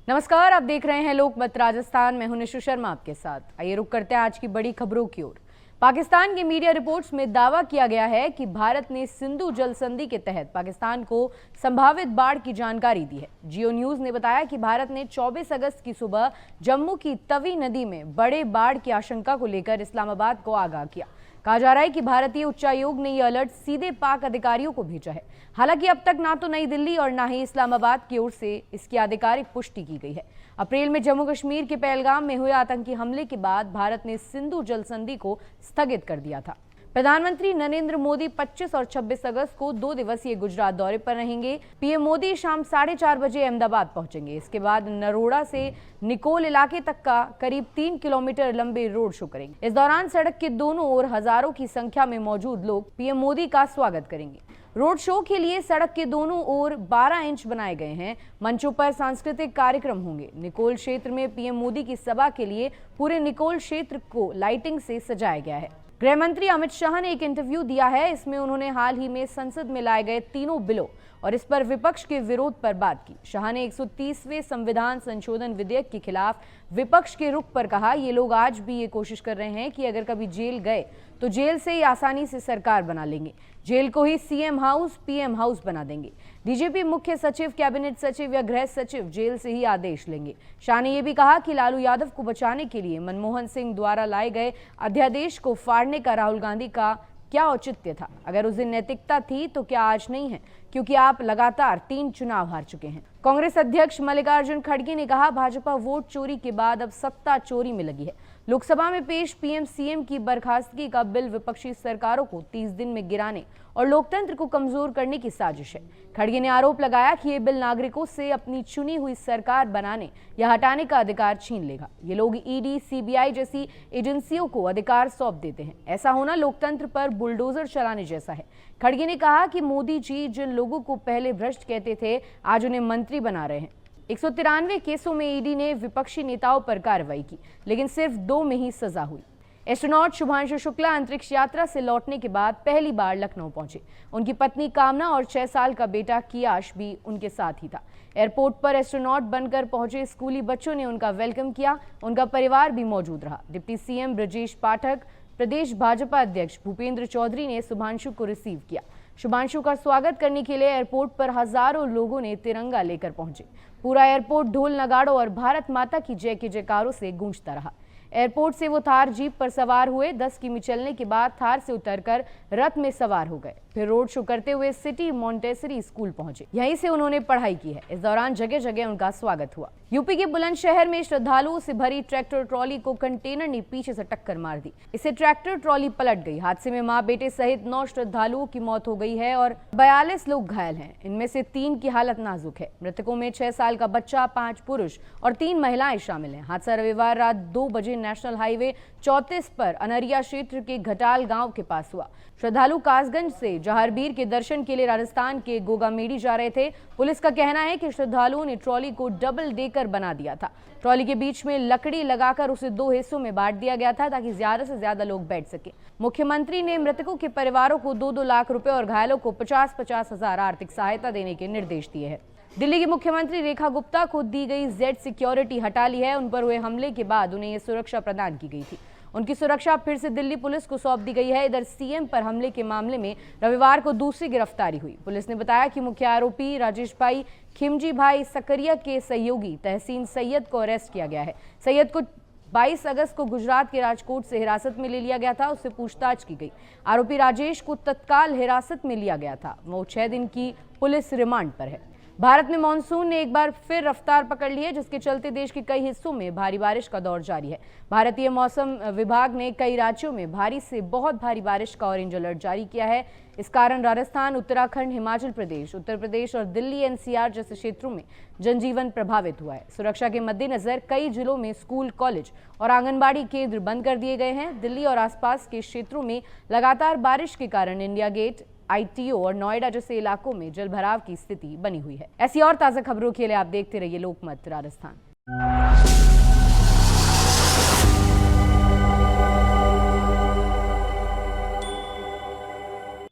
नमस्कार, आप देख रहे हैं लोकमत राजस्थान। मैं हूं निशु शर्मा आपके साथ। आइए रुक करते हैं आज की बड़ी खबरों की ओर। पाकिस्तान की मीडिया रिपोर्ट्स में दावा किया गया है कि भारत ने सिंधु जल संधि के तहत पाकिस्तान को संभावित बाढ़ की जानकारी दी है। जियो न्यूज ने बताया कि भारत ने 24 अगस्त की सुबह जम्मू की तवी नदी में बड़े बाढ़ की आशंका को लेकर इस्लामाबाद को आगाह किया। कहा जा रहा है कि भारतीय उच्चायोग ने यह अलर्ट सीधे पाक अधिकारियों को भेजा है। हालांकि अब तक ना तो नई दिल्ली और ना ही इस्लामाबाद की ओर से इसकी आधिकारिक पुष्टि की गई है। अप्रैल में जम्मू कश्मीर के पहलगाम में हुए आतंकी हमले के बाद भारत ने सिंधु जल संधि को स्थगित कर दिया था। प्रधानमंत्री नरेंद्र मोदी 25 और 26 अगस्त को 2 दिवसीय गुजरात दौरे पर रहेंगे। पीएम मोदी शाम 4:30 बजे अहमदाबाद पहुंचेंगे। इसके बाद नरोड़ा से निकोल इलाके तक का करीब 3 किलोमीटर लंबे रोड शो करेंगे। इस दौरान सड़क के दोनों ओर हजारों की संख्या में मौजूद लोग पीएम मोदी का स्वागत करेंगे। रोड शो के लिए सड़क के दोनों ओर 12 इंच बनाए गए हैं। मंचों पर सांस्कृतिक कार्यक्रम होंगे। निकोल क्षेत्र में पीएम मोदी की सभा के लिए पूरे निकोल क्षेत्र को लाइटिंग से सजाया गया है। गृह मंत्री अमित शाह ने एक इंटरव्यू दिया है। इसमें उन्होंने हाल ही में संसद में लाए गए तीनों बिलों और इस पर विपक्ष के विरोध पर बात की। शाह ने 130वें संविधान संशोधन विधेयक के खिलाफ विपक्ष के रुख पर कहा, ये लोग आज भी ये कोशिश कर रहे हैं कि अगर कभी जेल गए तो जेल से ही आसानी से सरकार बना लेंगे। जेल को ही सीएम हाउस, पीएम हाउस बना देंगे। डीजीपी, मुख्य सचिव, कैबिनेट सचिव या गृह सचिव जेल से ही आदेश लेंगे। शाह ने यह भी कहा कि लालू यादव को बचाने के लिए मनमोहन सिंह द्वारा लाए गए अध्यादेश को फाड़ने का राहुल गांधी का क्या औचित्य था। अगर उस दिन नैतिकता थी तो क्या आज नहीं है, क्योंकि आप लगातार 3 चुनाव हार चुके हैं। कांग्रेस अध्यक्ष मल्लिकार्जुन खड़गे ने कहा, भाजपा वोट चोरी के बाद अब सत्ता चोरी में लगी है। लोकसभा में पेश पीएम सीएम की बर्खास्तगी का बिल विपक्षी सरकारों को 30 दिन में गिराने और लोकतंत्र को कमजोर करने की साजिश है। खड़गे ने आरोप लगाया कि ये बिल नागरिकों से अपनी चुनी हुई सरकार बनाने या हटाने का अधिकार छीन लेगा। ये लोग ईडी, सीबीआई जैसी एजेंसियों को अधिकार सौंप देते हैं। ऐसा होना लोकतंत्र पर बुलडोजर चलाने जैसा है। खड़गे ने कहा कि मोदी जी जिन लोगों को पहले भ्रष्ट कहते थे, आज उन्हें मंत्री बना रहे हैं। 193 केसों में ईडी ने विपक्षी नेताओं पर कार्रवाई की, लेकिन सिर्फ 2 में ही सजा हुई। एस्ट्रोनॉट शुभांशु शुक्ला अंतरिक्ष यात्रा से लौटने के बाद पहली बार लखनऊ पहुंचे। उनकी पत्नी कामना और 6 साल का बेटा कियाश भी उनके साथ ही था। एयरपोर्ट पर एस्ट्रोनॉट बनकर पहुंचे स्कूली बच्चों ने उनका वेलकम किया। उनका परिवार भी मौजूद रहा। डिप्टी सीएम ब्रजेश पाठक, प्रदेश भाजपा अध्यक्ष भूपेंद्र चौधरी ने शुभांशु को रिसीव किया। शुभांशु का स्वागत करने के लिए एयरपोर्ट पर हजारों लोगों ने तिरंगा लेकर पहुंचे। पूरा एयरपोर्ट ढोल नगाड़ों और भारत माता की जय के जयकारों से गूंजता रहा। एयरपोर्ट से वो थार जीप पर सवार हुए। 10 किमी चलने के बाद थार से उतरकर रथ में सवार हो गए। फिर रोड शो करते हुए सिटी मॉन्टेसरी स्कूल पहुंचे। यहीं से उन्होंने पढ़ाई की है। इस दौरान जगह जगह उनका स्वागत हुआ। यूपी के बुलंदशहर में श्रद्धालुओं से भरी ट्रैक्टर ट्रॉली को कंटेनर ने पीछे से टक्कर मार दी। इससे ट्रैक्टर ट्रॉली पलट गई। हादसे में मां बेटे सहित 9 श्रद्धालुओं की मौत हो गई है और 42 लोग घायल हैं। इनमें से 3 की हालत नाजुक है। मृतकों में 6 साल का बच्चा, 5 पुरुष और 3 महिलाएं शामिल हैं। हादसा रविवार रात 2 बजे नेशनल हाईवे 34 पर अनरिया क्षेत्र के घटाल गांव के पास हुआ। श्रद्धालु कासगंज से जहारवीर के दर्शन के लिए राजस्थान के गोगामेडी जा रहे थे। पुलिस का कहना है कि श्रद्धालुओं ने ट्रॉली को डबल डेकर बना दिया था। ट्रॉली के बीच में लकड़ी लगाकर उसे 2 हिस्सों में बांट दिया गया था ताकि ज्यादा से ज्यादा लोग बैठ सके। मुख्यमंत्री ने मृतकों के परिवारों को 2-2 लाख रुपए और घायलों को 50-50 हजार आर्थिक सहायता देने के निर्देश दिए हैं। दिल्ली की मुख्यमंत्री रेखा गुप्ता को दी गई जेड सिक्योरिटी हटा ली है। उन पर हुए हमले के बाद उन्हें यह सुरक्षा प्रदान की गई थी। उनकी सुरक्षा फिर से दिल्ली पुलिस को सौंप दी गई है। इधर सीएम पर हमले के मामले में रविवार को दूसरी गिरफ्तारी हुई। पुलिस ने बताया कि मुख्य आरोपी राजेश भाई खिमजी भाई सकरिया के सहयोगी तहसीन सैयद को अरेस्ट किया गया है। सैयद को 22 अगस्त को गुजरात के राजकोट से हिरासत में ले लिया गया था। उससे पूछताछ की गई। आरोपी राजेश को तत्काल हिरासत में लिया गया था। वो 6 दिन की पुलिस रिमांड पर है। भारत में मानसून ने एक बार फिर रफ्तार पकड़ ली है, जिसके चलते देश के कई हिस्सों में भारी बारिश का दौर जारी है। भारतीय मौसम विभाग ने कई राज्यों में भारी से बहुत भारी बारिश का ऑरेंज अलर्ट जारी किया है। इस कारण राजस्थान, उत्तराखंड, हिमाचल प्रदेश, उत्तर प्रदेश और दिल्ली एनसीआर जैसे क्षेत्रों में जनजीवन प्रभावित हुआ है। सुरक्षा के मद्देनजर कई जिलों में स्कूल, कॉलेज और आंगनबाड़ी केंद्र बंद कर दिए गए हैं। दिल्ली और आसपास के क्षेत्रों में लगातार बारिश के कारण इंडिया गेट, आईटीओ और नोएडा जैसे इलाकों में जलभराव की स्थिति बनी हुई है। ऐसी और ताजा खबरों के लिए आप देखते रहिए लोकमत राजस्थान।